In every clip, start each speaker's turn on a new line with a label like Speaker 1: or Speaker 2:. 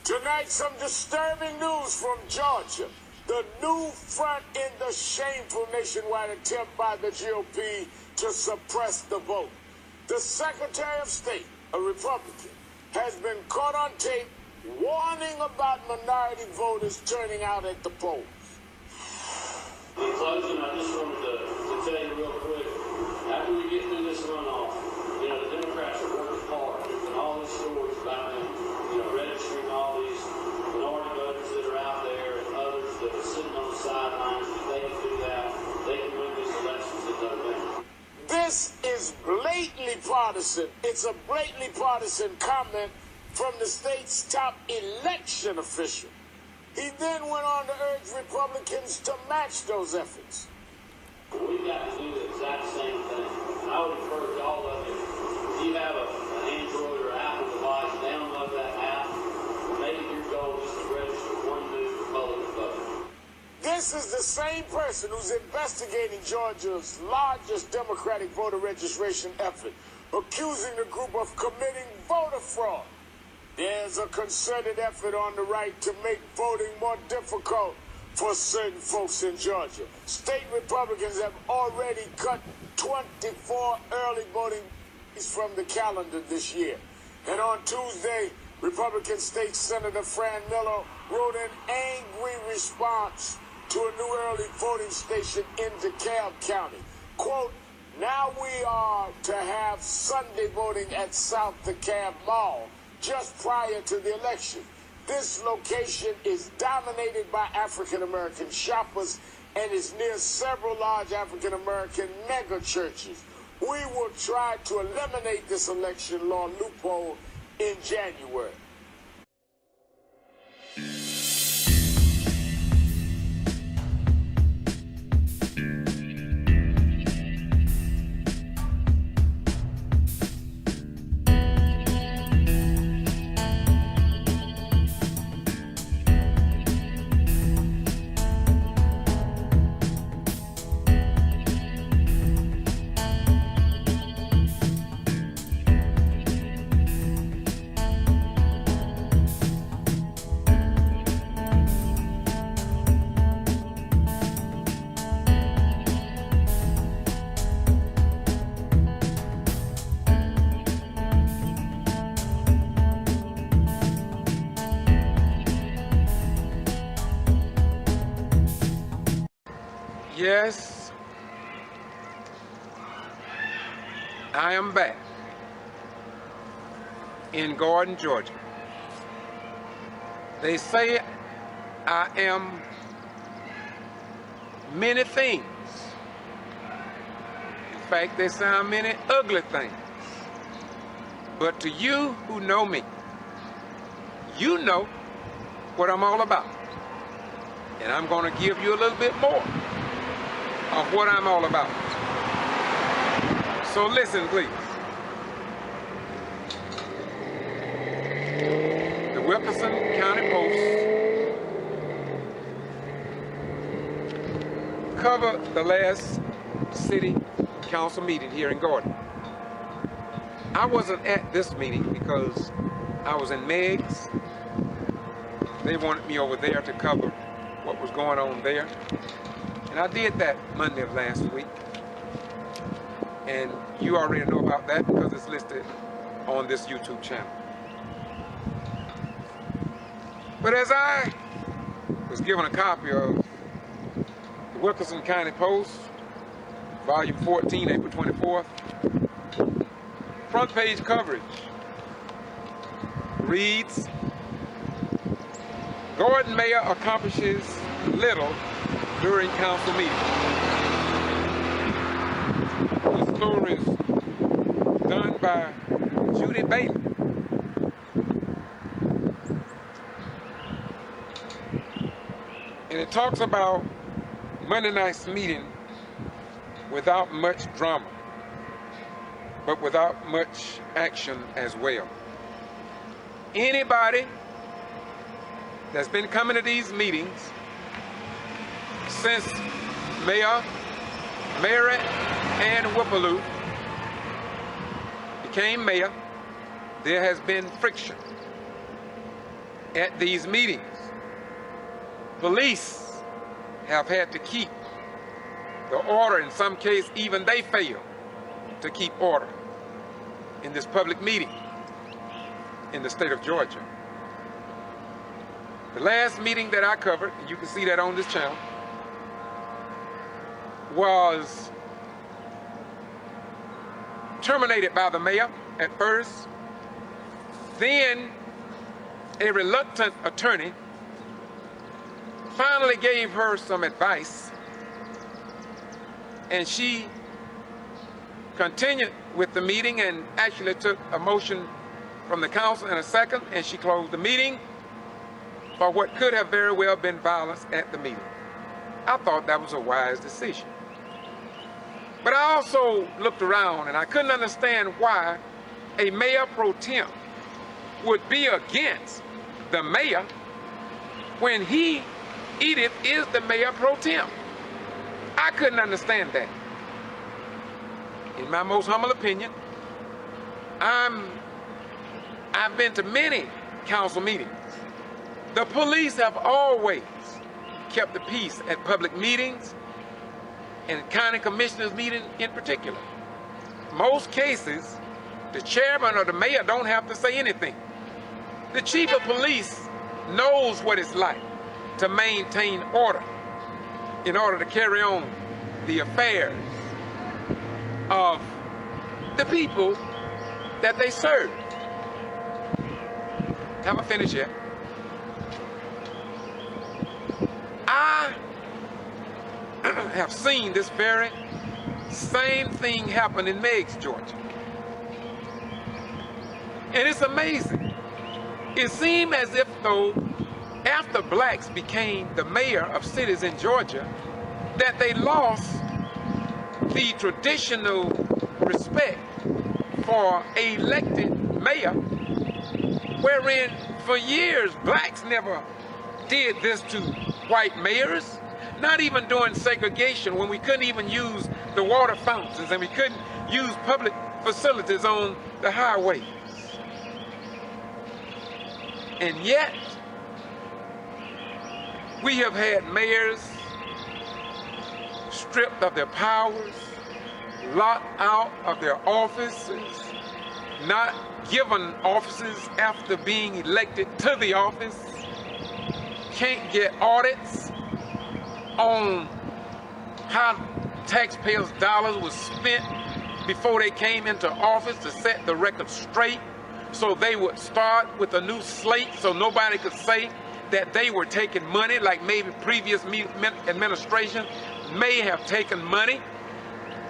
Speaker 1: Tonight, some disturbing news from Georgia. The new front in the shameful nationwide attempt by the GOP to suppress the vote. The Secretary of State, a Republican, has been caught on tape warning about minority voters turning out at the polls.
Speaker 2: In closing, I just wanted to tell you real quick, after we get through this runoff, the Democrats are working hard, and all these stories about them, registering all these minority voters that are out there and others that are sitting on the sidelines, if they can do that, they can win these elections at their benefit.
Speaker 1: This is blatantly partisan. It's a blatantly partisan comment from the state's top election official. He then went on to urge Republicans to match those efforts.
Speaker 2: We've got to do the exact same thing. I would encourage all of you, if you have an Android or Apple device, download that app. Maybe your goal is to register one new Republican voter.
Speaker 1: This is the same person who's investigating Georgia's largest Democratic voter registration effort, accusing the group of committing voter fraud. There's a concerted effort on the right to make voting more difficult for certain folks in Georgia. State Republicans have already cut 24 early voting days from the calendar this year. And on Tuesday, Republican State Senator Fran Miller wrote an angry response to a new early voting station in DeKalb County. Quote, "Now we are to have Sunday voting at South DeKalb Mall just prior to the election. This location is dominated by African-American shoppers and is near several large African-American mega churches. We will try to eliminate this election law loophole in January."
Speaker 3: Yes, I am back in Gordon, Georgia. They say I am many things. In fact, they say I'm many ugly things. But to you who know me, you know what I'm all about. And I'm going to give you a little bit more of what I'm all about. So listen, please. The Wilkinson County Post covered the last city council meeting here in Gordon. I wasn't at this meeting because I was in Meg's. They wanted me over there to cover what was going on there. And I did that Monday of last week. And you already know about that because it's listed on this YouTube channel. But as I was given a copy of the Wilkinson County Post, volume 14, April 24th, front page coverage reads, "Gordon Mayor accomplishes little during council meeting." The story is done by Judy Bailey. And it talks about Monday night's meeting without much drama, but without much action as well. Anybody that's been coming to these meetings since Mayr and Whipple-Lue became mayor, there has been friction. at these meetings. Police have had to keep the order. In some cases, even they fail to keep order in this public meeting in the state of Georgia. The last meeting that I covered, and you can see that on this channel, was terminated by the mayor at first. Then a reluctant attorney finally gave her some advice, and she continued with the meeting and actually took a motion from the council in a second, and she closed the meeting for what could have very well been violence at the meeting. I thought that was a wise decision. But I also looked around and I couldn't understand why a mayor pro tem would be against the mayor when he, Edith, is the mayor pro tem. I couldn't understand that. In my most humble opinion, I've been to many council meetings. The police have always kept the peace at public meetings and county commissioners meeting in particular. Most cases, the chairman or the mayor don't have to say anything. The chief of police knows what it's like to maintain order in order to carry on the affairs of the people that they serve. Haven't finished yet. I have seen this very same thing happen in Meigs, Georgia. And it's amazing. It seemed as if though after blacks became the mayor of cities in Georgia, that they lost the traditional respect for an elected mayor, wherein for years blacks never did this to white mayors, not even during segregation when we couldn't even use the water fountains and we couldn't use public facilities on the highways. And yet, we have had mayors stripped of their powers, locked out of their offices, not given offices after being elected to the office, can't get audits on how taxpayers' dollars was spent before they came into office to set the record straight, so they would start with a new slate so nobody could say that they were taking money like maybe previous administration may have taken money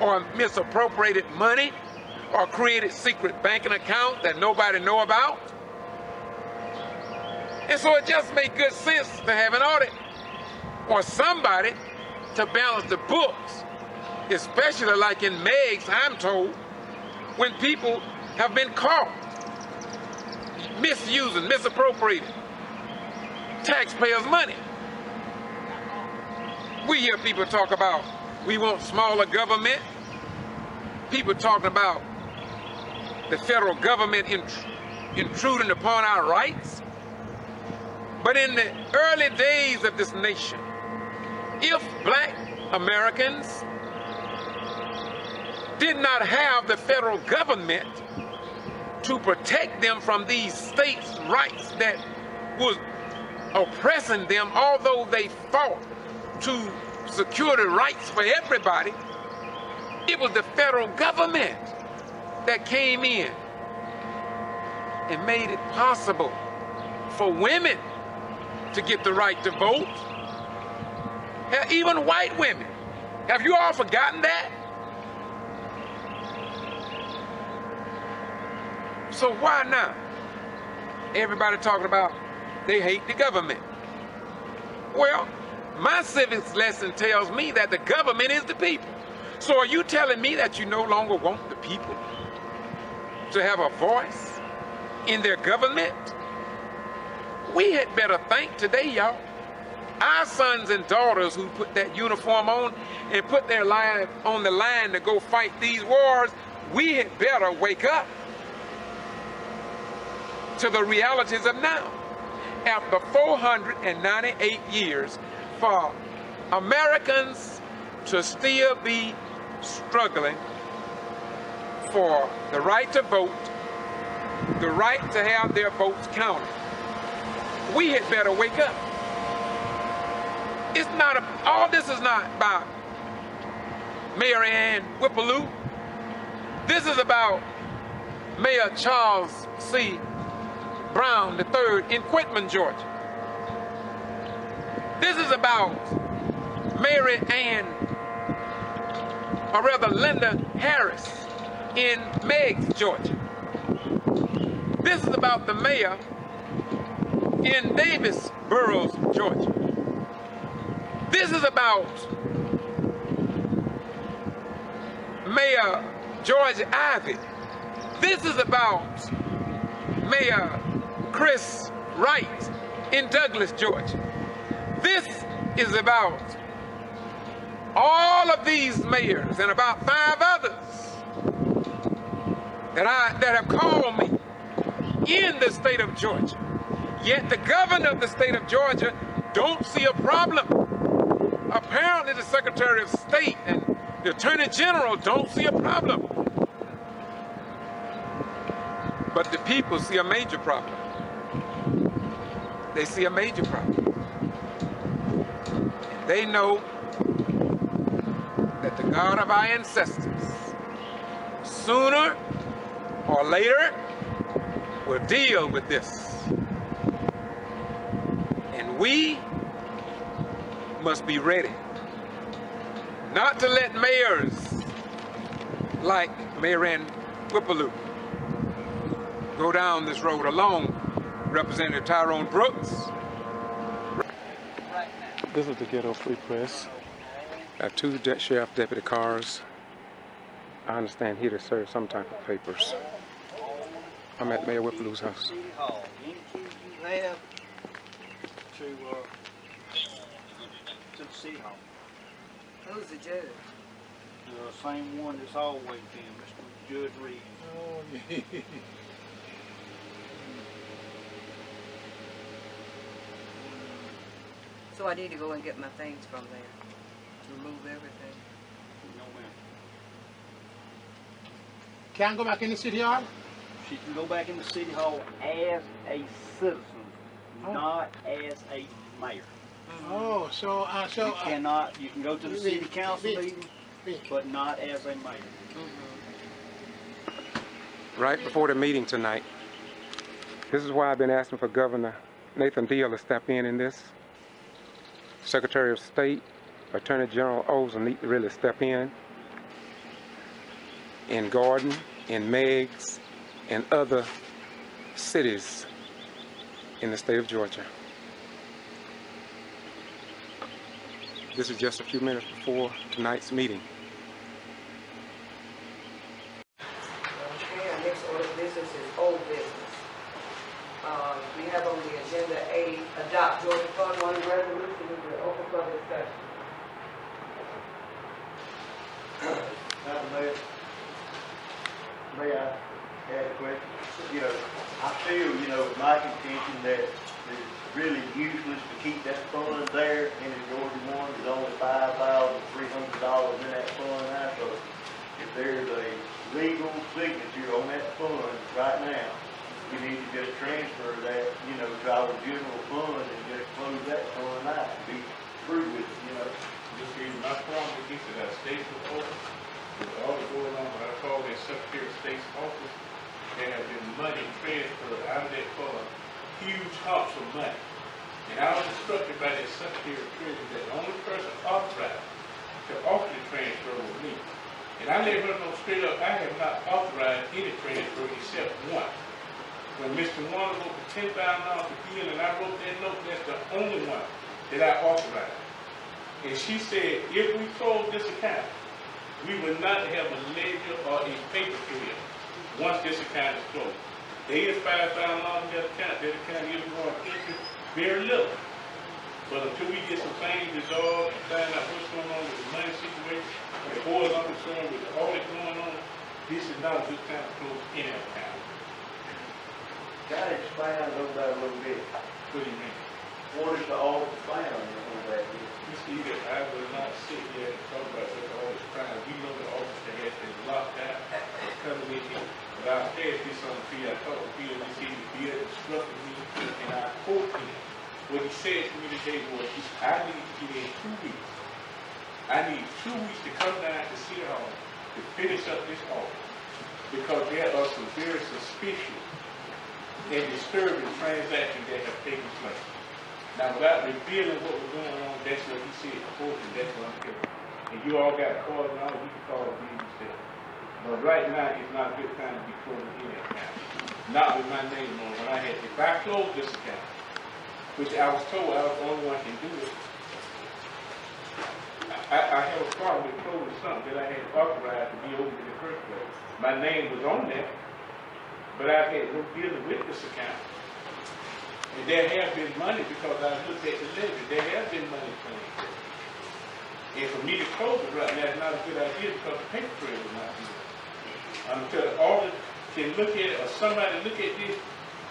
Speaker 3: or misappropriated money or created secret banking accounts that nobody know about. And so it just made good sense to have an audit or somebody to balance the books, especially like in Meigs, I'm told, when people have been caught misusing, misappropriating taxpayers' money. We hear people talk about we want smaller government. People talking about the federal government intruding upon our rights. But in the early days of this nation, if black Americans did not have the federal government to protect them from these states' rights that was oppressing them, although they fought to secure the rights for everybody, it was the federal government that came in and made it possible for women to get the right to vote. Even white women. Have you all forgotten that? So why now? Everybody talking about they hate the government. Well, my civics lesson tells me that the government is the people. So are you telling me that you no longer want the people to have a voice in their government? We had better think today, y'all. Our sons and daughters who put that uniform on and put their life on the line to go fight these wars, we had better wake up to the realities of now. after 498 years for Americans to still be struggling for the right to vote, the right to have their votes counted. We had better wake up. It's not all this is not about Mayr and Whipple-Lue. This is about Mayor Charles C. Brown III in Quitman, Georgia. This is about Mary Ann, or rather Linda Harris in Meigs, Georgia. This is about the mayor in Davis Boroughs, Georgia. This is about Mayor George Ivey. This is about Mayor Chris Wright in Douglas, Georgia. This is about all of these mayors and about 5 others that have called me in the state of Georgia. Yet the governor of the state of Georgia don't see a problem. Apparently the Secretary of State and the Attorney General don't see a problem. But the people see a major problem. They see a major problem. And they know that the God of our ancestors, sooner or later, will deal with this. And we must be ready not to let mayors like Mayr and Whipple-Lue go down this road alone. Representative Tyrone Brooks.
Speaker 4: This is the Ghetto Free Press. I have 2 sheriff deputy cars. I understand here to serve some type of papers. I'm at Mayor Whipple-Lue's house.
Speaker 5: You have to the City Hall.
Speaker 6: Who's the judge?
Speaker 5: The same one that's always been, Mr. Judge Reed.
Speaker 6: Oh, yeah. So I need to go and get my things from there. Remove everything.
Speaker 5: No, ma'am.
Speaker 7: Can I go back in the city hall?
Speaker 5: She can go back in the City Hall as a citizen, not as a mayor.
Speaker 7: Oh, so
Speaker 5: You cannot, you can go to the city council meeting, but not as a mayor.
Speaker 4: Right before the meeting tonight, this is why I've been asking for Governor Nathan Deal to step in this. Secretary of State, Attorney General Olsen need to really step in Gordon, in Meigs, and other cities in the state of Georgia. This is just a few minutes before tonight's meeting.
Speaker 6: Okay, our next order of business is old business. We have on the agenda A, adopt Georgia Fund 1 resolution with the open for discussion.
Speaker 8: Madam Mayor, may I add a question? I feel, it's my contention that it's really useless to keep that fund there in the Georgia one. There's only $5,300 in that fund now, so if there's a legal signature on that fund right now, we need to just transfer that, to our general fund and just close that fund out and be through with it,
Speaker 9: Just give you my problem with this is that state's proposal, with all the going on, what I call that Secretary of State's office, there have been money transferred out of that fund, huge humps of money. And I was instructed by that Secretary of Treasury that the only person authorized to offer the transfer was me. And I let her know straight up, I have not authorized any transfer except one. When Mr. Warner wrote for $10,000 to Hill, and I wrote that note, that's the only one that I authorized. And she said, if we close this account, we will not have a ledger or a paper trail once this account is closed. There is $5,000 in that account is going into very little. But until we get some things resolved and find out what's going on with the money situation, the board I'm concerned with the audit going on, this is not a good time to close any account.
Speaker 8: Gotta expand on that a little bit.
Speaker 9: What do you mean? and I quote him. What he said to me today was, I need to get in 2 weeks. I need 2 weeks to come down to City Hall to finish up this office because there are some very suspicious and disturbing transactions that have taken place. Now, without revealing what was going on, that's what he said, quote, and that's what I'm telling you. And you all got calls and all, you can call me yourself. But right now, it's not a good time to be closing any account. Not with my name on it. When I had, if I close this account, which I was told I was the only one can do it, I have a problem with closing something that I had authorized to be open in the first place. My name was on there, but I've had no dealing with this account. And there have been money because I looked at the ledger. There have been money claimed. And for me to close it right now is not a good idea because the paper trail will not be there. Until the auditor can look at it or somebody look at this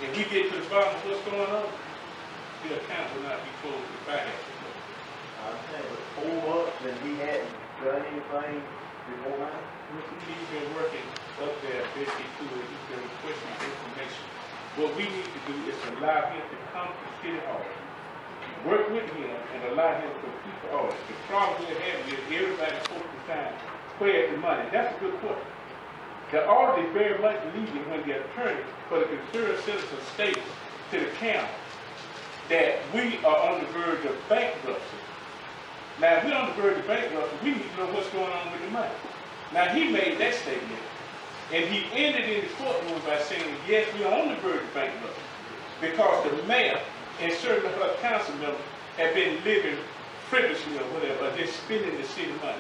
Speaker 9: and we get to the bottom of what's going on, the account will not be closed if I have to close.
Speaker 8: I'm saying, but 4 months and he hadn't done anything before that?
Speaker 9: He's been working up there, busy too, and he's been requesting information. What we need to do is allow him to come to City Hall, work with him, and allow him to complete the audit. The problem we're having is everybody supposed to sign, where's the money? That's a good question. The audit is very much leading when the attorney for the concerned citizen states to the county that we are on the verge of bankruptcy. Now, if we're on the verge of bankruptcy, we need to know what's going on with the money. Now, he made that statement, and he ended in the courtroom by saying, yes, we're on the verge of bankruptcy, because the mayor and certain of her council members have been living frivolously or whatever, or just spending the city money.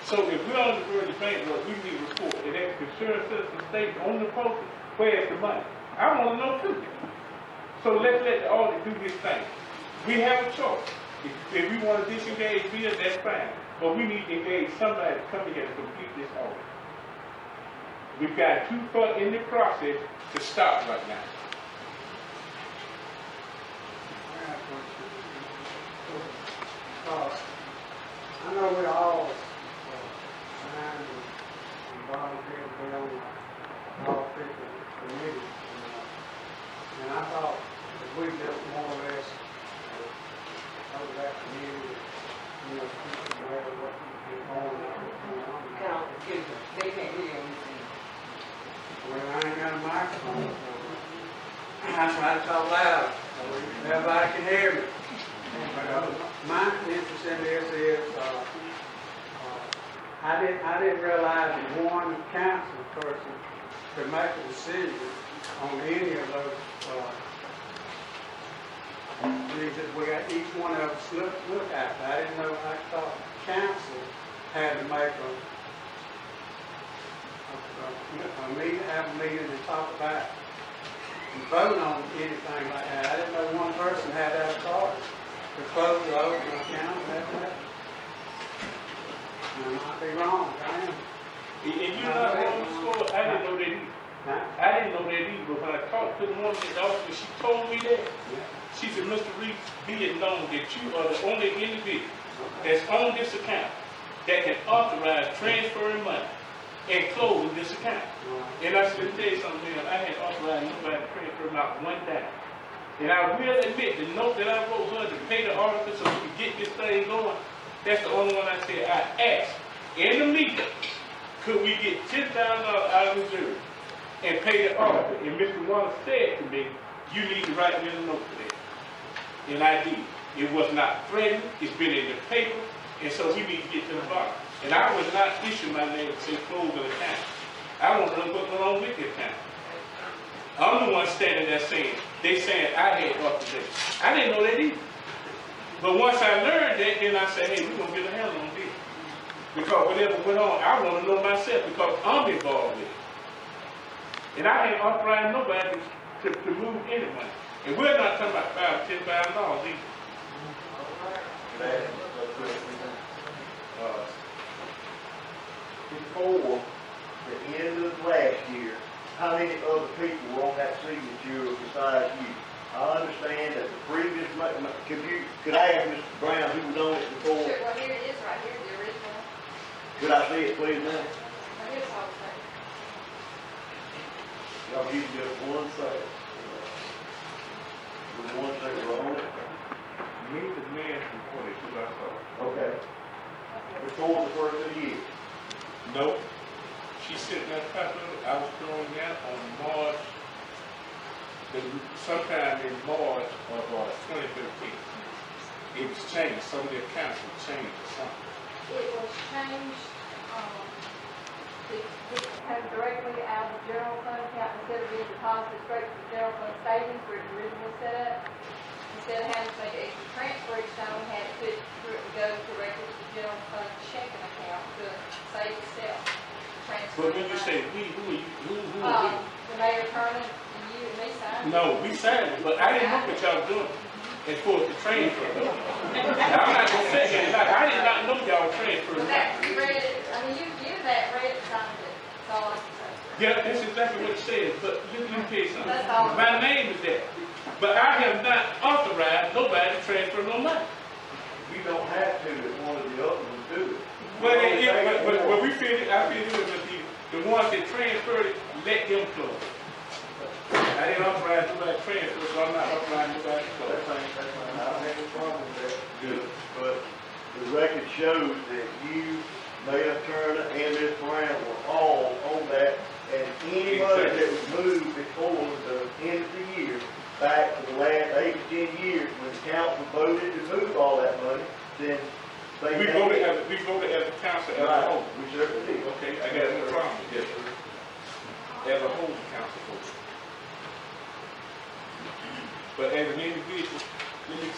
Speaker 9: So if we're on the verge of bankruptcy, we need a report, and that concerned citizen state on the poster, where's the money? I want to know too. So let's let the audit do this thing. We have a choice. If we want to disengage Bill, that's fine. But we need to engage somebody to come here to complete this audit. We've got too far in the process to stop right now.
Speaker 10: I know we all signed and volunteered to be on the all people committee. And I thought if we just more or less over that community, you know, people know what is going on.
Speaker 6: Count, excuse me, they can't hear you.
Speaker 10: Well, I ain't got a microphone, so I try to talk loud so everybody can hear me. But my interest in this is, I didn't realize that one council person could make a decision on any of those things that we got each one of us look at. I didn't know. I thought council had to make have a meeting and talk about and vote on anything like that. I didn't know one person had that authority to close or open an account and that. I might be wrong. I am.
Speaker 9: And you're not wrong, Scott. I didn't know that either. I didn't know that either, but when I talked to the woman at the office, she told me that. She said, Mr. Reed, be it known that you are the only individual that's on this account that can authorize transferring money and closing this account. And I said, let me tell you something, ma'am, I had authorized nobody to transfer not one dime. And I will admit, the note that I wrote her to pay the auditor so we could get this thing going, that's the only one I said. I asked in the meeting, could we get $10,000 out of reserve and pay the auditor? And Mr. Warner said to me, you need to write me a note for that. And I did. It was not threatened. It's been in the paper. And so we need to get to the bottom. And I was not issuing my name to say close an account. I want to know what's going on with the account. I'm the one standing there saying, they saying I had authorization. I didn't know that either. But once I learned that, then I said, hey, we're going to get a handle on this. Because whatever went on, I want to know myself because I'm involved with it. And I ain't authorized nobody to move any money. And we're not talking about $5,000 or $10,000 either.
Speaker 8: Before the end of last year, how many other people were on that signature besides you? I understand that the previous, could I ask Mr. Brown who was on it before?
Speaker 11: Sure, well here it is right here, the original.
Speaker 8: Could I see it please now?
Speaker 11: Well, here's all the things.
Speaker 8: Y'all give just one second. the ones that were on it?
Speaker 9: Meet the man from 42, I saw.
Speaker 8: Okay. Before the first of the year?
Speaker 9: Nope. She sent that paper. I was throwing that on March, sometime in March of 2015. It was changed. Some of the accounts were changed or something.
Speaker 11: It was changed, it came directly out of the general fund account instead of being deposited straight to the general fund savings where it originally set up. Instead of having to make an extra transfer each time, we had to put it through it to go directly to the general fund checking account to save itself.
Speaker 9: But when you say we, who are you? Who are we?
Speaker 11: The mayor, Herman, and you and me signed it.
Speaker 9: No, we signed it, but I didn't know what y'all were doing. As far as the transfer though. I'm not gonna say it. I did not know y'all transferred.
Speaker 11: You read it. I mean, you that read it, signed it. That's all I can say.
Speaker 9: Yeah, that's exactly what it says. But let me tell you something.
Speaker 11: That's all.
Speaker 9: My name is there, but I have not authorized nobody to transfer no money.
Speaker 8: We don't have to if one of the other ones do it.
Speaker 9: But we feel it. I feel it with the ones that transferred it. Let them close. I didn't authorize nobody to transfer, so I'm not authorizing nobody to close.
Speaker 8: That's fine. I don't have any problem with that. Good. But the record shows that you, Mayor Turner, and Ms. Brown were all on that, and any money that was moved before the end of the year, back to the last 8 to 10 years, when the council voted to move all that money, then they
Speaker 9: we voted as a council as a whole.
Speaker 8: We certainly did.
Speaker 9: Okay, I got no problem with that. As a whole, council voted. But as an individual, let me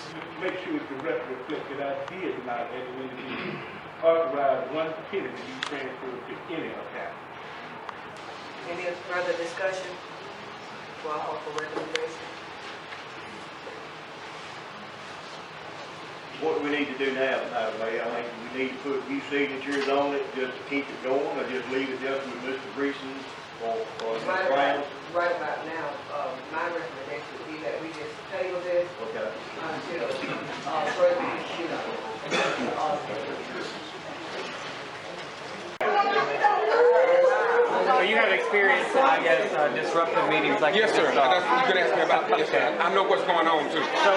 Speaker 9: make sure it's the record reflect that I did not, as an individual, authorize one penny to be transferred to any account.
Speaker 6: Any further discussion? Well, I'll call for recommendation.
Speaker 8: What we need to do now, Madam Mayor, I think we need to put few signatures on it just to keep it going, or just leave it just with Mr. Greason or Ms. Brown.
Speaker 6: Right about now, my recommendation would be that we just table this
Speaker 8: Okay.
Speaker 6: until further, you know.
Speaker 12: So you have experience, I guess, disruptive meetings like
Speaker 3: Yes,
Speaker 12: this.
Speaker 3: sir. You can ask me about this. I know what's going on too.
Speaker 12: So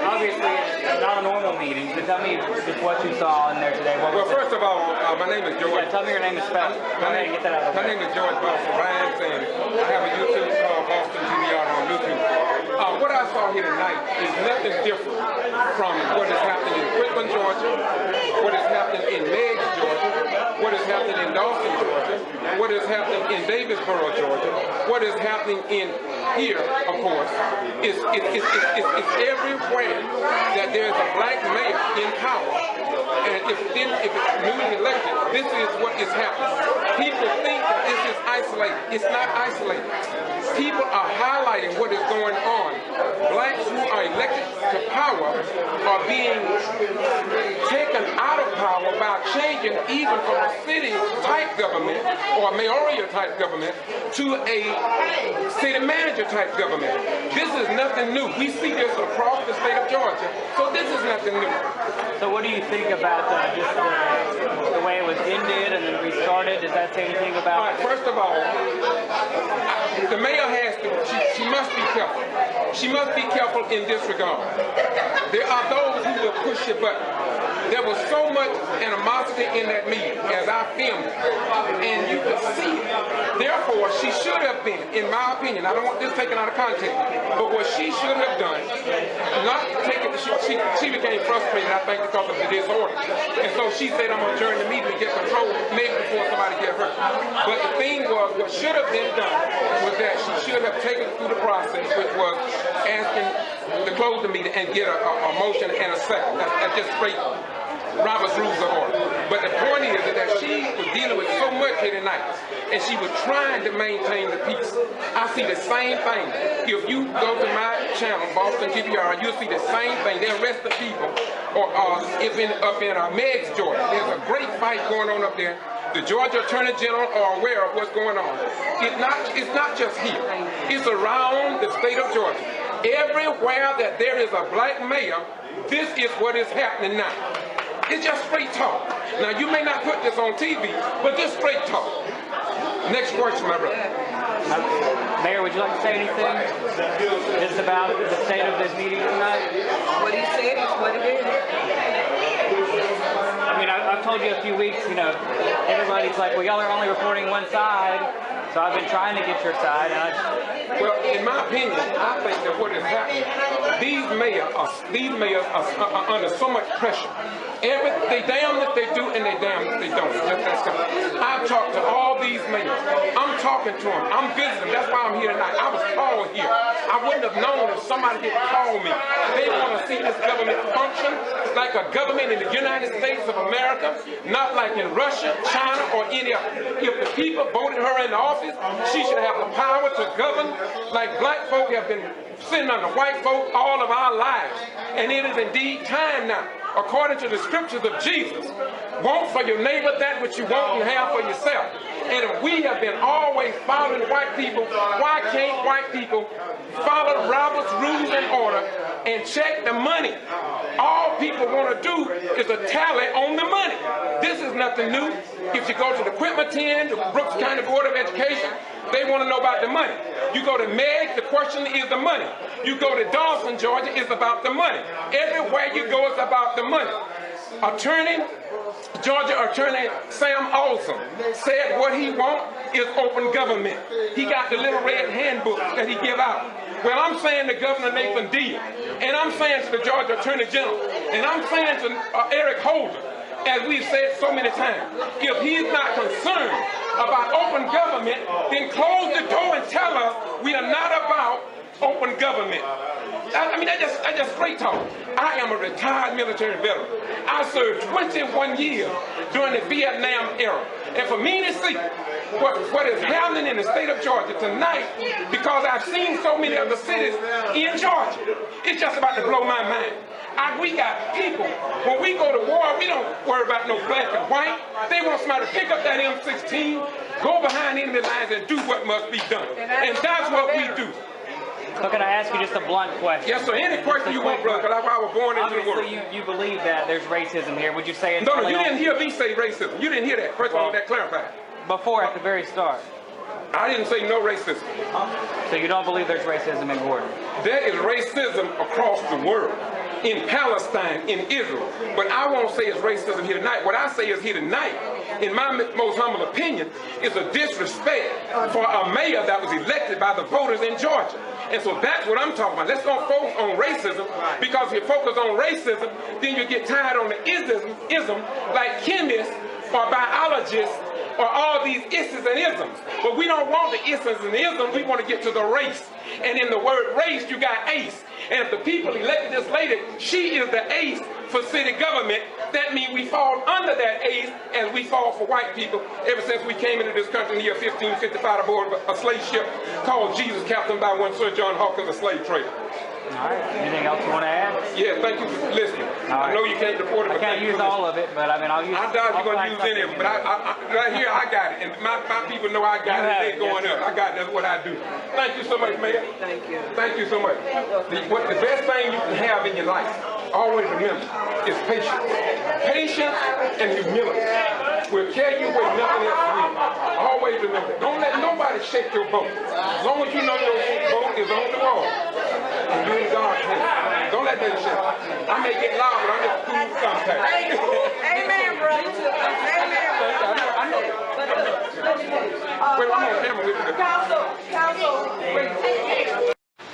Speaker 12: obviously, not a normal meeting. So tell me just what you saw in there today.
Speaker 3: Well, first of all, my name is George.
Speaker 12: Yeah, tell me your name is spelled. Go ahead and get that out of the way.
Speaker 3: My name is George Boston Rhymes, and I have a YouTube called Boston G.B.R. on YouTube. What I saw here tonight is nothing different from what is happening in Whipple-Lue, Georgia, what is happening in Mayr, Georgia, what is happening in Dawson, Georgia, what is happening in Davisboro, Georgia, what is happening in here, of course, is everywhere that there's a black mayor in power, and if it's newly elected, this is what is happening. People think that this is isolated. It's not isolated. People are highlighting what is going on. Blacks who are elected to power are being taken out of power by changing even from a city-type government or a mayoral type government to a city manager type government. This is nothing new. We see this across the state of Georgia, so this is nothing new.
Speaker 12: So what do you think about just the way it was ended and then restarted? Does that say anything about
Speaker 3: All right, first of all, the mayor has to, she must be careful. She must be careful in this regard. There are those who will push your button. There was so much animosity in that meeting as I filmed it, and you could see it. Therefore, she should have been, in my opinion, I don't want this taken out of context, but what she should have done, not taking, she became frustrated, I think, because of the disorder. And so she said, I'm going to adjourn the meeting to get control, maybe before somebody get hurt. But the thing was, what should have been done was that she should have taken through the process, which was asking to close the meeting and get a motion and a second. That's just straight Robert's Rules of Order. But the point is that she was dealing with so much here tonight, and she was trying to maintain the peace. I see the same thing. If you go to my channel, Boston G.B.R, you'll see the same thing. They arrest the people, or up in Mayr, Georgia. There's a great fight going on up there. The Georgia Attorney General are aware of what's going on. It's not just here. It's around the state of Georgia. Everywhere that there is a black mayor, this is what is happening now. It's just straight talk. Now, you may not put this on TV, but just straight talk. Next question, my brother.
Speaker 12: Mayor, would you like to say anything just about the state of this meeting tonight?
Speaker 6: What he said is what it is.
Speaker 12: I mean, I've told you a few weeks, you know, everybody's like, well, y'all are only reporting one side, so I've been trying to get your side, and
Speaker 3: well, in my opinion, I think that what is happening, these mayors are under so much pressure. They damn if they do, and they damn if they don't. Just that simple. I've talked to all these mayors. I'm talking to them. I'm visiting. That's why I'm here tonight. I was called here. I wouldn't have known if somebody had called me. They want to see this government function like a government in the United States of America, not like in Russia, China, or any other. If the people voted her in office, she should have the power to govern like black folk have been sitting under white folk all of our lives. And it is indeed time now, according to the scriptures of Jesus, want for your neighbor that which you want and have for yourself. And if we have been always following white people, why can't white people follow Robert's rules and order and check the money? All people want to do is a tally on the money. This is nothing new. If you go to the Quitman 10, the Brooks County Board of Education, they want to know about the money. You go to Meg, the question is the money. You go to Dawson, Georgia, it's about the money. Everywhere you go, it's about the money. Georgia Attorney Sam Olson said what he wants is open government. He got the little red handbook that he give out. Well, I'm saying to Governor Nathan Deal, and I'm saying to the Georgia Attorney General, and I'm saying to Eric Holder, as we've said so many times, if he's not concerned about open government, then close the door and tell us we are not about open government. I mean, that's just straight talk. I am a retired military veteran. I served 21 years during the Vietnam era. And for me to see what is happening in the state of Georgia tonight, because I've seen so many other cities in Georgia, it's just about to blow my mind. We got people, when we go to war, we don't worry about no black and white. They want somebody to pick up that M16, go behind enemy lines and do what must be done. And that's what we do.
Speaker 12: So can I ask you just a blunt question?
Speaker 3: Yes, sir. Any question you want, brother, because I was born into the world.
Speaker 12: Obviously, you believe that there's racism here. Would you say it's...
Speaker 3: No, you didn't hear me say racism. You didn't hear that. First of all, that clarified.
Speaker 12: Before, at the very start.
Speaker 3: I didn't say no racism.
Speaker 12: So you don't believe there's racism in Gordon?
Speaker 3: There is racism across the world. In Palestine, in Israel. But I won't say it's racism here tonight. What I say is here tonight, in my most humble opinion, is a disrespect for a mayor that was elected by the voters in Georgia. And so that's what I'm talking about. Let's don't focus on racism, because if you focus on racism, then you get tied on the ism like chemists or biologists or all these isms and isms. But we don't want the isms and isms, we want to get to the race. And in the word race, you got ace. And if the people elected this lady, she is the ace for city government, that means we fall under that ace as we fall for white people ever since we came into this country in the year 1555 aboard a slave ship called Jesus, captained by one Sir John Hawkins, a slave trader.
Speaker 12: All right. Anything else you want to add?
Speaker 3: Yeah, thank you for listening. I know you can't report it, but
Speaker 12: I can't use all of it, but I mean, I'll use...
Speaker 3: I doubt you're going to use any of it, but right here, I got it. And my people know I got it. They're going up. I got it. That's what I do. Thank you so much, Mayor.
Speaker 6: Thank you.
Speaker 3: Thank you so much. The best thing you can have in your life, always remember, is patience. Patience and humility will carry you where nothing else will. Always remember, don't let nobody shake your boat. As long as you know your boat is on the wall, and you're in God's hands. Don't let that shake. I may get loud, but I'm just cool sometimes.
Speaker 6: Amen, brother. Amen.
Speaker 3: I know. Wait, I'm on camera with you.
Speaker 6: Council, wait.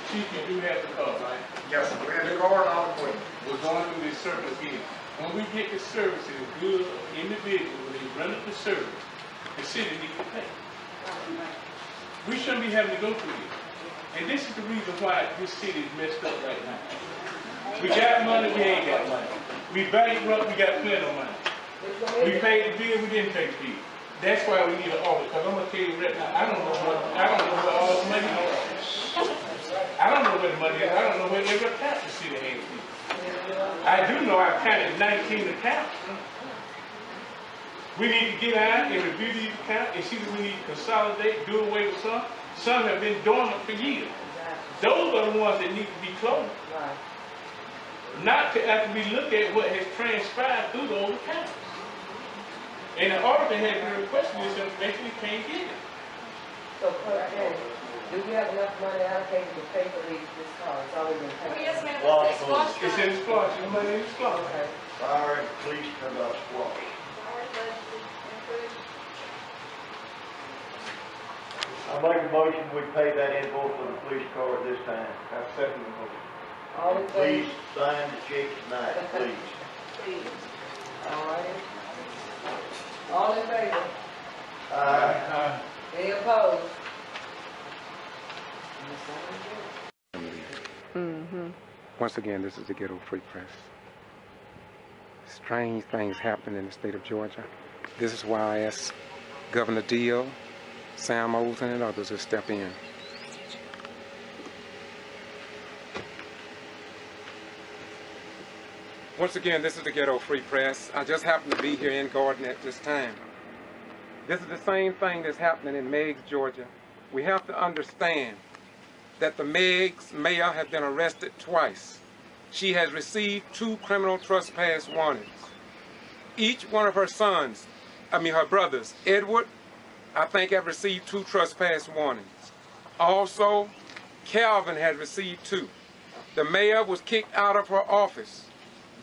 Speaker 9: Chief, you do have the call, right?
Speaker 13: Yes, we're in the car on the way.
Speaker 9: We're going through this service again. When we get the service to the good individual, when they run up the service, the city needs to pay. We shouldn't be having to go through this. And this is the reason why this city is messed up right now. We got money, we ain't got money. We bankrupt, we got plenty of money. We paid the bill, we didn't pay the bill. That's why we need an audit. Because I'm gonna tell you right now, I don't know where all the money is. I don't know where the money is. I don't know where every account the city has been. I do know I've counted 19 accounts. We need to get out and review these accounts and see that we need to consolidate, do away with some. Some have been dormant for years. Those are the ones that need to be closed. Not to after we look at what has transpired through those accounts. And the auditor has been requesting this information, we can't get it.
Speaker 6: So, Clerk Jane, do we have enough money allocated to pay for this car? It's already been paid.
Speaker 11: Well, yes, ma'am,
Speaker 8: Squash
Speaker 11: it's
Speaker 8: funds.
Speaker 11: squash
Speaker 9: It's in squash, the money in squash.
Speaker 6: Okay.
Speaker 8: Fire and police come out squash.
Speaker 11: already budgeted and approved.
Speaker 8: I make a motion, we pay that invoice for the police car this time.
Speaker 9: I second the motion.
Speaker 6: All in
Speaker 8: Please
Speaker 6: favor?
Speaker 8: sign the check tonight, please.
Speaker 6: Please. All right. All in favor? Any opposed?
Speaker 4: Once again, this is the Ghetto Free Press. Strange things happen in the state of Georgia. This is why I asked Governor Deal, Sam Olsen, and others to step in. Once again, this is the Ghetto Free Press. I just happen to be here in Gordon at this time. This is the same thing that's happening in Meigs, Georgia. We have to understand that the Meigs mayor has been arrested twice. She has received 2 criminal trespass warnings. Each one of her her brothers, Edward, I think have received 2 trespass warnings. Also, Calvin has received 2. The mayor was kicked out of her office.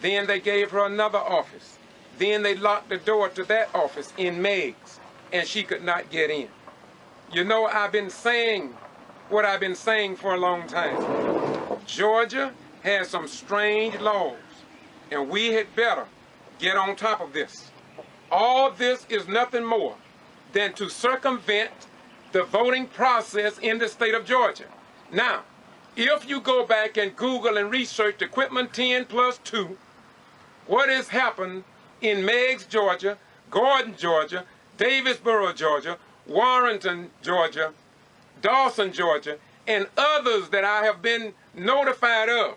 Speaker 4: Then they gave her another office. Then they locked the door to that office in Meigs, and she could not get in. You know, I've been saying what I've been saying for a long time. Georgia has some strange laws, and we had better get on top of this. All this is nothing more than to circumvent the voting process in the state of Georgia. Now, if you go back and Google and research Equipment 10+2, what has happened in Meigs, Georgia, Gordon, Georgia, Davisboro, Georgia, Warrenton, Georgia, Dawson, Georgia, and others that I have been notified of,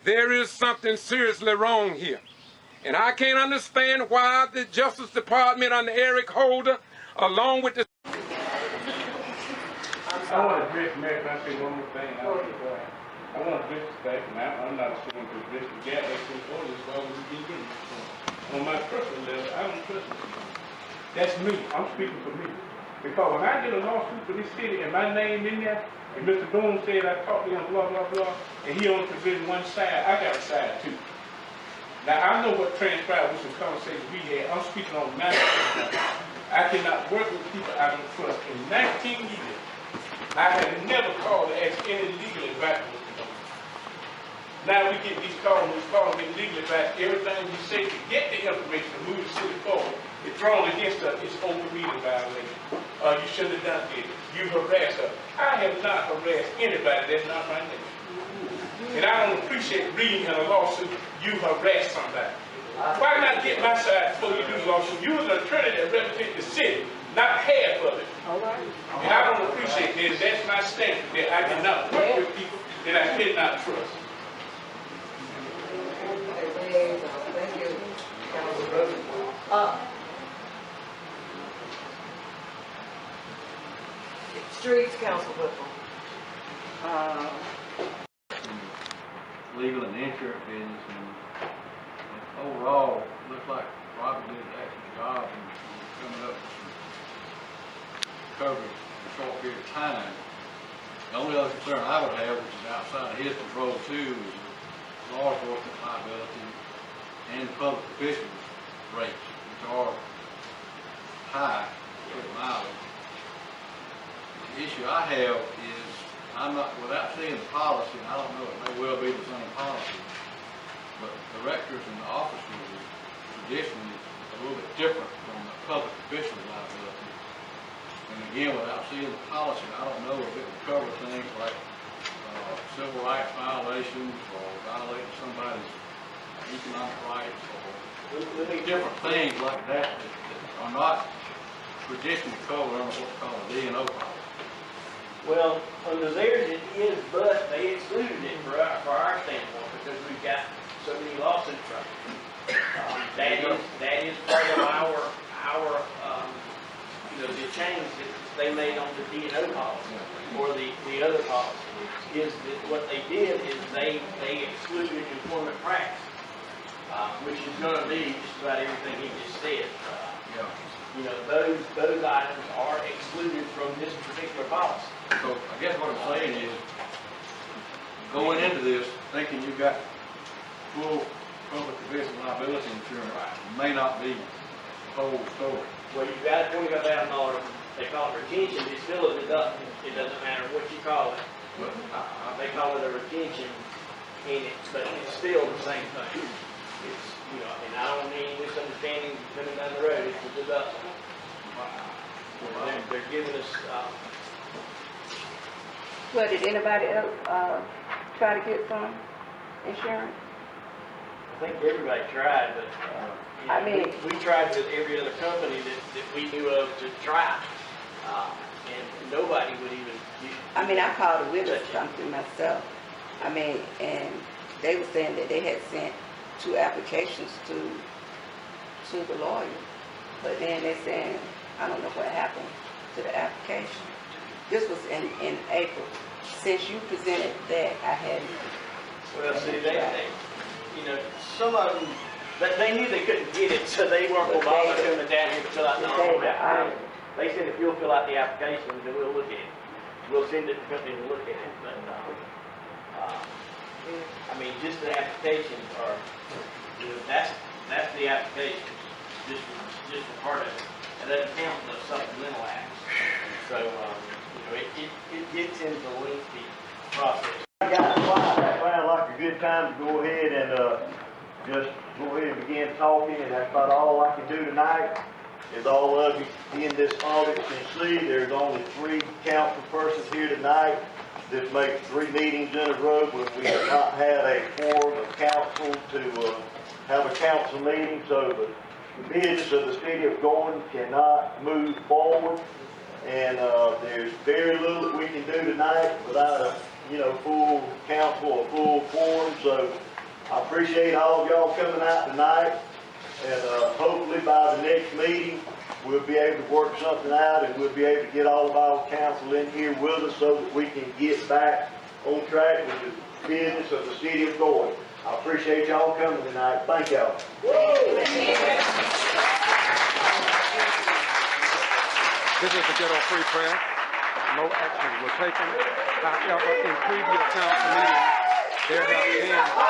Speaker 4: there is something seriously wrong here. And I can't understand why the Justice Department under Eric Holder, along with the...
Speaker 9: I want to address, Mayor, can I say one more thing? I want to address the fact, and I'm not ashamed to address the gap that's in order as well as we can get. On my personal level, I don't trust it. That's me. I'm speaking for me. Because when I get a lawsuit for this city and my name in there, and Mr. Boone said I talked to him, blah, blah, blah, and he only presented one side, I got a side too. Now, I know what transpired with some conversations we had. I'm speaking on my side. I cannot work with people I don't trust. In 19 years, I have never called to ask any legal advice. Now we get these calls, get legal advice. Everything we say to get the information to move the city forward, it's thrown against us. It's open meeting violation. You shouldn't have done it. You harassed her. I have not harassed anybody. That's not my name. And I don't appreciate reading in a lawsuit, you harassed somebody. Why not get my side before you do the lawsuit? You was an attorney that represents the city, not half of it. And I don't appreciate that. That's my standard, that I cannot work with people that I cannot trust.
Speaker 6: Thank you, Councilman. Streets, Council Whipple.
Speaker 14: Legal and insurance business, and overall, it looks like Robert did an excellent job in coming up with some coverage in a short period of time. The only other concern I would have, which is outside of his control too, is the law enforcement liability and the public officials rates, which are high, pretty mild. The issue I have is I'm not, without seeing the policy, and I don't know, it may well be the same policy, but directors and officers is traditionally a little bit different from the public official liability. And again, without seeing the policy, I don't know if it would cover things like civil rights violations or violating somebody's economic rights or different things like that that are not traditionally covered under what's called a D&O policy.
Speaker 5: Well, under theirs it is, but they excluded it for our standpoint because we've got so many lawsuits running. That is part of our the change that they made on the D&O policy or the other policy is that what they did is they excluded employment practice, which is going to be just about everything he just said.
Speaker 14: Yeah.
Speaker 5: You know, those items are excluded from this particular policy.
Speaker 14: So I guess what I'm saying is, going into this, thinking you got full public investment liability insurance, may not be the whole story.
Speaker 5: Well, you've got a $25,000, they call it retention, it's still a deduction. It doesn't matter what you call it.
Speaker 14: But
Speaker 5: They call it a retention in it, but it's still the same thing. It's, you know, and I don't need any misunderstanding coming down the road, it's a deduction. They're giving us,
Speaker 6: Well, did anybody else try to get some insurance?
Speaker 5: I think everybody tried, but, you know,
Speaker 6: I mean,
Speaker 5: we tried with every other company that we knew of to try. And nobody would even use.
Speaker 6: I mean, I called the widows something myself. I mean, and they were saying that they had sent 2 applications to the lawyer, but then they saying, I don't know what happened to the application. This was in April. Since you presented that, I hadn't.
Speaker 5: Well, see, they you know, some of them, they knew they couldn't get it, so they weren't going to bother coming down here to fill out the normal application. They said if you'll fill out the application, then we'll look at it. We'll send it to the company to look at it. But, I mean, just the applications are, you know, that's the application, just for part of it. And that doesn't count the supplemental acts. So, you know, it gets into the lengthy process.
Speaker 8: Guys, that sounds like a good time to go ahead and just go ahead and begin talking, and that's about all I can do tonight. As all of you in this audit can see, there's only 3 council persons here tonight. This makes 3 meetings in a row when we have not had a quorum of council to have a council meeting, so the business of the city of Gordon cannot move forward, and there's very little that we can do tonight without a full council or full quorum. So I appreciate all of y'all coming out tonight, and hopefully by the next meeting we'll be able to work something out, and we'll be able to get all of our council in here with us so that we can get back on track with the business of the city of Gordon. I appreciate y'all coming tonight. Thank y'all.
Speaker 4: This is the ghetto free press. No actions were taken. However, in previous council meetings, there have been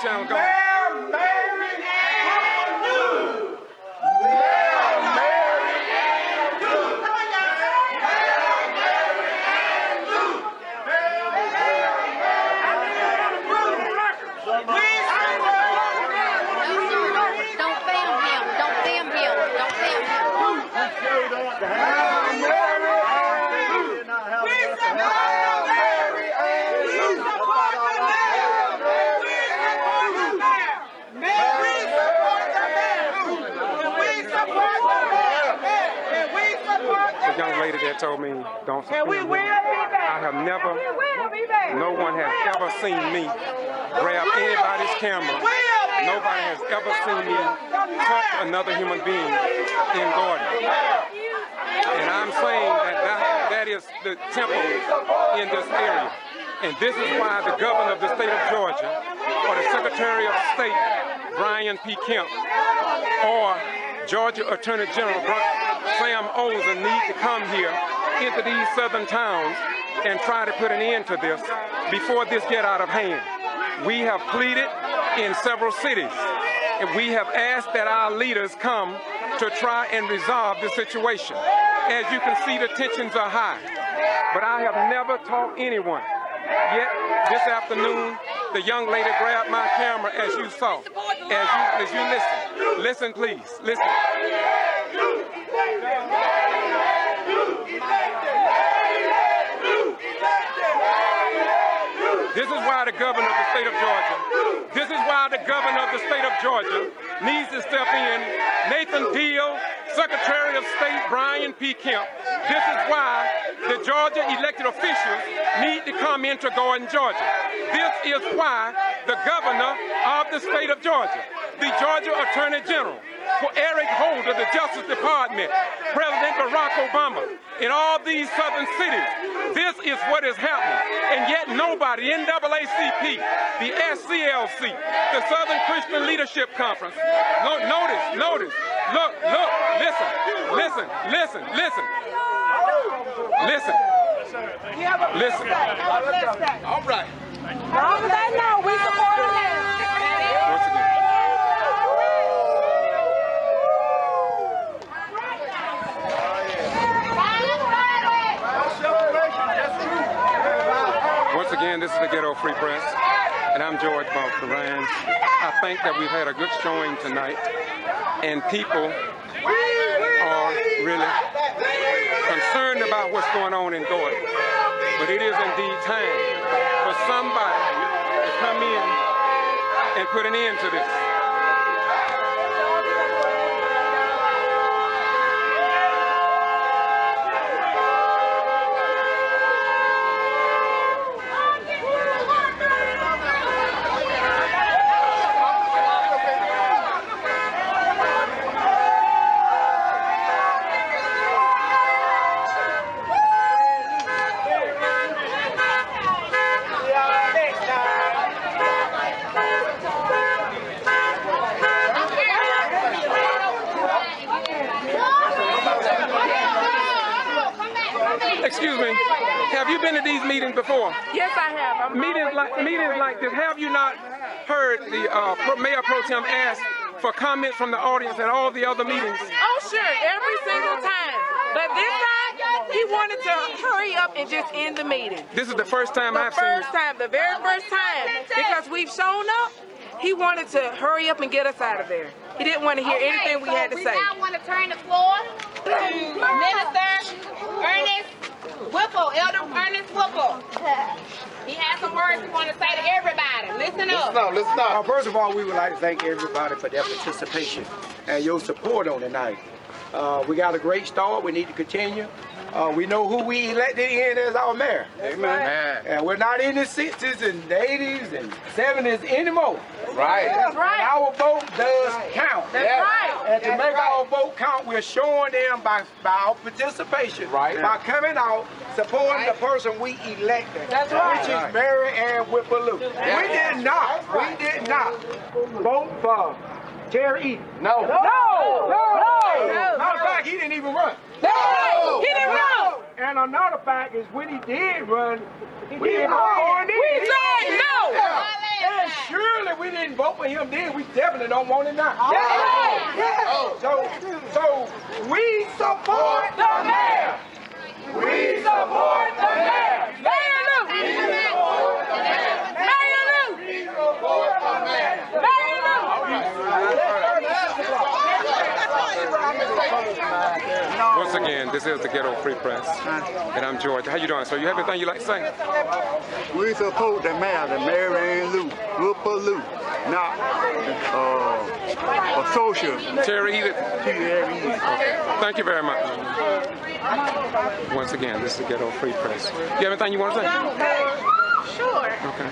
Speaker 4: channel going.
Speaker 13: Mayr, Mary, and Lou. Mayr, Mary, and Lou. Mayr, Mary, and Lou. Mayr, Mary, and Lou.
Speaker 11: Don't film him. Don't film him. Don't film him.
Speaker 13: Let's show that to Mayr, Mary, and Lou. We support Mary and Lou. We support the Mayr.
Speaker 4: young lady that told me don't
Speaker 13: And we
Speaker 4: suspend
Speaker 13: will
Speaker 4: me.
Speaker 13: be back.
Speaker 4: I have never,
Speaker 13: We will be back.
Speaker 4: no one has ever seen me grab anybody's camera. Nobody has ever seen me touch another human being in Gordon. And I'm saying that is the temple in this area. And this is why the governor of the state of Georgia, or the Secretary of State, Brian P. Kemp, or Georgia Attorney General Sam Olsen need to come here into these southern towns and try to put an end to this before this get out of hand. We have pleaded in several cities, and we have asked that our leaders come to try and resolve the situation. As you can see, the tensions are high, but I have never taught anyone. Yet this afternoon, the young lady grabbed my camera, as you saw. As you listen. Listen, please. Listen. This is why the governor of the state of Georgia, needs to step in. Nathan Deal, Secretary of State Brian P. Kemp. This is why the Georgia elected officials need to come into Gordon, Georgia. This is why the governor of the state of Georgia, the Georgia Attorney General, for Eric Holder, the Justice Department, President Barack Obama, in all these southern cities. This is what is happening. And yet nobody, NAACP, the SCLC, the Southern Christian Leadership Conference, notice, look, listen. All right.
Speaker 13: Long as they know, we support them.
Speaker 4: Once again. Once again, this is the Ghetto Free Press, and I'm George Ryan. I think that we've had a good showing tonight, and people are really concerned about what's going on in Gordon. But it is indeed time for somebody to come in and put an end to this. Excuse me, have you been to these meetings before?
Speaker 15: Yes, I have.
Speaker 4: Meetings like this, have you not heard the Mayor Pro Tem ask for comments from the audience at all the other meetings?
Speaker 15: Oh, sure, every single time. But this time, he wanted to hurry up and just end the meeting.
Speaker 4: This is the first time I've seen it.
Speaker 15: The very first time, because we've shown up, he wanted to hurry up and get us out of there. He didn't want to hear anything we had to say.
Speaker 11: We now want to turn the floor to Minister Ernest Whipple, Elder Ernest Whipple. He has some words he wants to say to everybody. Listen up.
Speaker 16: Listen up. First of all, we would like to thank everybody for their participation and your support on tonight. We got a great start. We need to continue. We know who we elected in as our mayor. Amen. And we're not in the 60s and the 80s and 70s anymore.
Speaker 13: Right.
Speaker 16: That's right. And our vote does count.
Speaker 13: That's right.
Speaker 16: And to make our vote count, we're showing them by our participation, by coming out, supporting the person we elected, which is Mayr and Whipple-Lue. We did not vote for Terry Eden. No. Matter of fact, he didn't even run.
Speaker 13: No, he didn't run.
Speaker 16: And another fact is when he did run, we didn't vote for him then.
Speaker 13: We said no.
Speaker 16: And surely we didn't vote for him then. We definitely don't want him now. So we support the mayor. We support the mayor.
Speaker 13: Mayr-Lue.
Speaker 16: We support the mayor.
Speaker 13: Mayr-Lue.
Speaker 16: We support the mayor.
Speaker 4: Once again, this is the Ghetto Free Press, and I'm George. How you doing, sir? You have anything you'd like to say?
Speaker 8: We support the mayor, Mayr and Whipple-Lue, not a social.
Speaker 4: Terry Eden.
Speaker 8: Terry Eden.
Speaker 4: Thank you very much. Once again, this is the Ghetto Free Press. You have anything you want to say?
Speaker 17: Sure.
Speaker 4: Okay.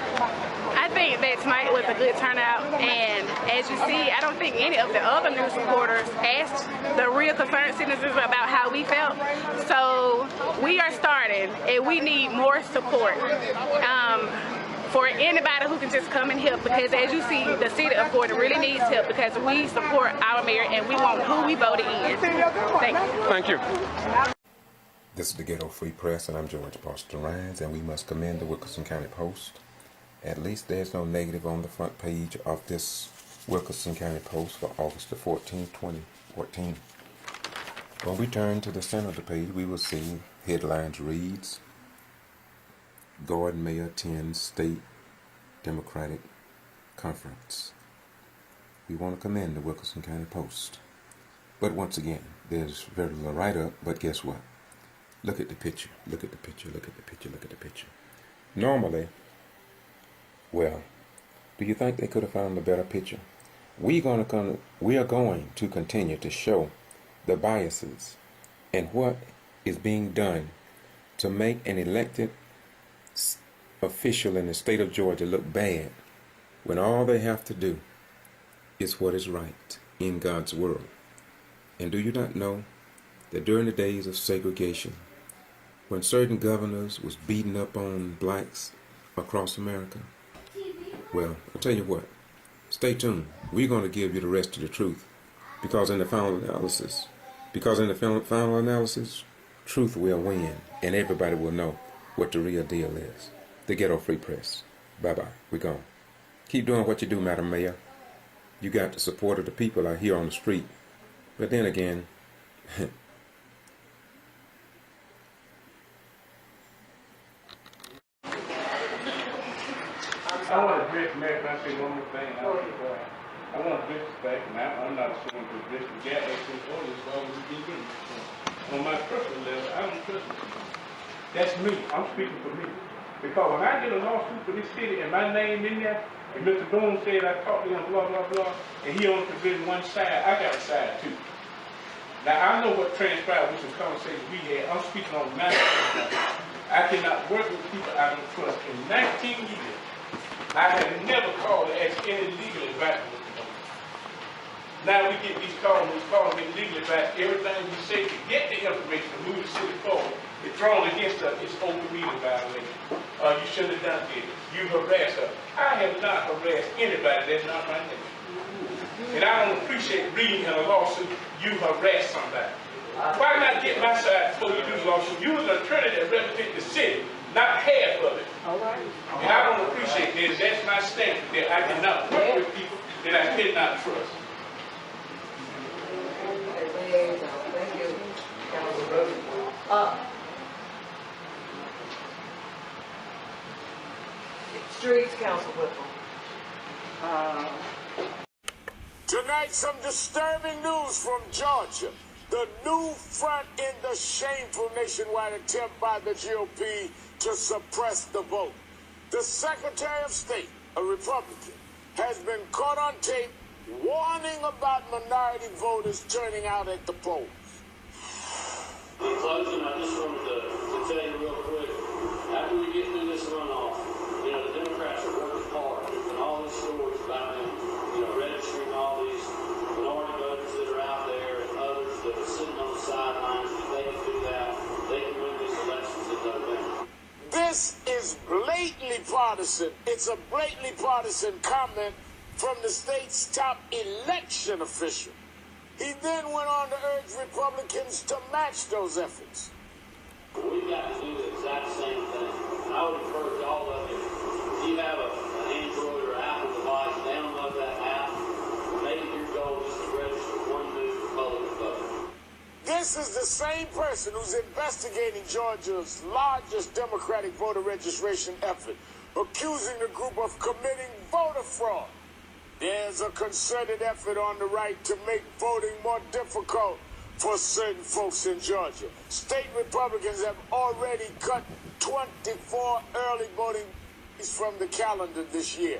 Speaker 17: I think that tonight was a good turnout, and as you see, I don't think any of the other news reporters asked the real concerned citizens about how we felt. So we are starting, and we need more support for anybody who can just come and help, because as you see, the city of Gordon really needs help because we support our mayor and we want who we voted in. Thank you.
Speaker 4: Thank you.
Speaker 3: This is the Ghetto Free Press, and I'm George Boston Rhines, and we must commend the Wilkerson County Post. At least there's no negative on the front page of this Wilkerson County Post for August the 14th, 2014. When we turn to the center of the page, we will see headlines reads, Gordon Mayor attends State Democratic Conference. We want to commend the Wilkerson County Post. But once again, there's very little write-up, but guess what? Look at the picture, look at the picture, look at the picture, look at the picture. Normally, well, do you think they could have found a better picture? We are going to continue to show the biases and what is being done to make an elected official in the state of Georgia look bad when all they have to do is what is right in God's world. And do you not know that during the days of segregation, when certain governors was beating up on blacks across America, well, I'll tell you what, stay tuned. We're going to give you the rest of the truth, because in the final analysis, truth will win, and everybody will know what the real deal is. The Ghetto Free Press. Bye-bye. We're gone. Keep doing what you do, Madam Mayor. You got the support of the people out here on the street. But then again,
Speaker 9: I want to address Mayor, can I say one more thing? I want to address the fact, and I'm not ashamed to address the gas station orders as long as we can get it. On my personal level, I don't trust it. That's me. I'm speaking for me. Because when I get a lawsuit for this city and my name in there, and Mr. Boone said I talked to him, blah, blah, blah, and he only presented one side, I got a side too. Now, I know what transpired with some conversations we had. I'm speaking on my side. I cannot work with people I don't trust. In 19 years, I have never called to ask any legal advice. Now we get these calls get legal advice. Everything we say to get the information to move the city forward, it's thrown against us. It's open meeting violation. You shouldn't have done this. You harassed us. I have not harassed anybody. That's not my name. And I don't appreciate reading in a lawsuit, you harass somebody. Why not get my side before you do the lawsuit? You was an attorney that represents the city, not half of it. All right. And I don't appreciate this. That's my standard. That I cannot work with people that I cannot trust.
Speaker 6: Thank you.
Speaker 18: Streets, Council Whipple.
Speaker 1: Tonight, some disturbing news from Georgia. The new front in the shameful nationwide attempt by the GOP to suppress the vote. The Secretary of State, a Republican, has been caught on tape warning about minority voters turning out at the polls.
Speaker 2: In closing, I just wanted to tell you real quick, after we get through this runoff, the Democrats are working hard, and all these stories about them, registering all these minority voters that are out there and others that are sitting on the sidelines, if they can do that, they can win these elections in November.
Speaker 1: This is blatantly partisan. It's a blatantly partisan comment from the state's top election official. He then went on to urge Republicans to match those efforts.
Speaker 2: We've got to do the exact same thing. I would encourage all of you, if you have an Android or Apple device, download that app. Make it your goal just to register one new Republican voter.
Speaker 1: This is the same person who's investigating Georgia's largest Democratic voter registration effort, accusing the group of committing voter fraud. There's a concerted effort on the right to make voting more difficult for certain folks in Georgia. State Republicans have already cut 24 early voting days from the calendar this year.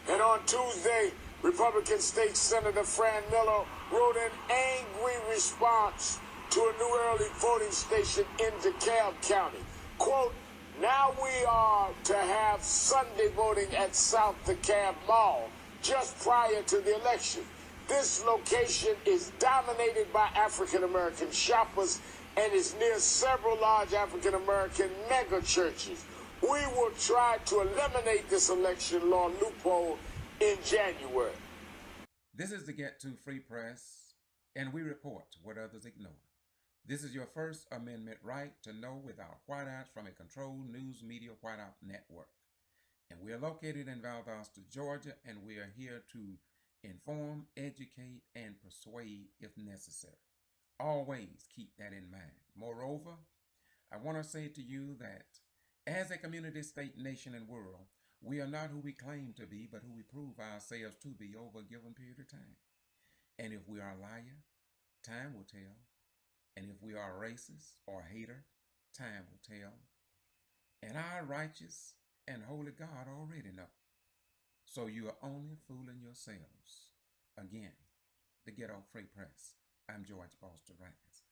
Speaker 1: And on Tuesday, Republican State Senator Fran Miller wrote an angry response to a new early voting station in DeKalb County. Quote, now we are to have Sunday voting at South DeKalb Mall just prior to the election. This location is dominated by African-American shoppers and is near several large African-American mega churches. We will try to eliminate this election law loophole in January.
Speaker 3: This is the Get To Free Press, and we report what others ignore. This is your First Amendment right to know without whiteouts from a controlled news media whiteout network. And we are located in Valdosta, Georgia, and we are here to inform, educate, and persuade if necessary. Always keep that in mind. Moreover, I want to say to you that as a community, state, nation, and world, we are not who we claim to be, but who we prove ourselves to be over a given period of time. And if we are a liar, time will tell. And if we are a racist or a hater, time will tell. And our righteous and holy God already know. So you are only fooling yourselves. Again, the Ghetto Free Press. I'm George Foster Rise.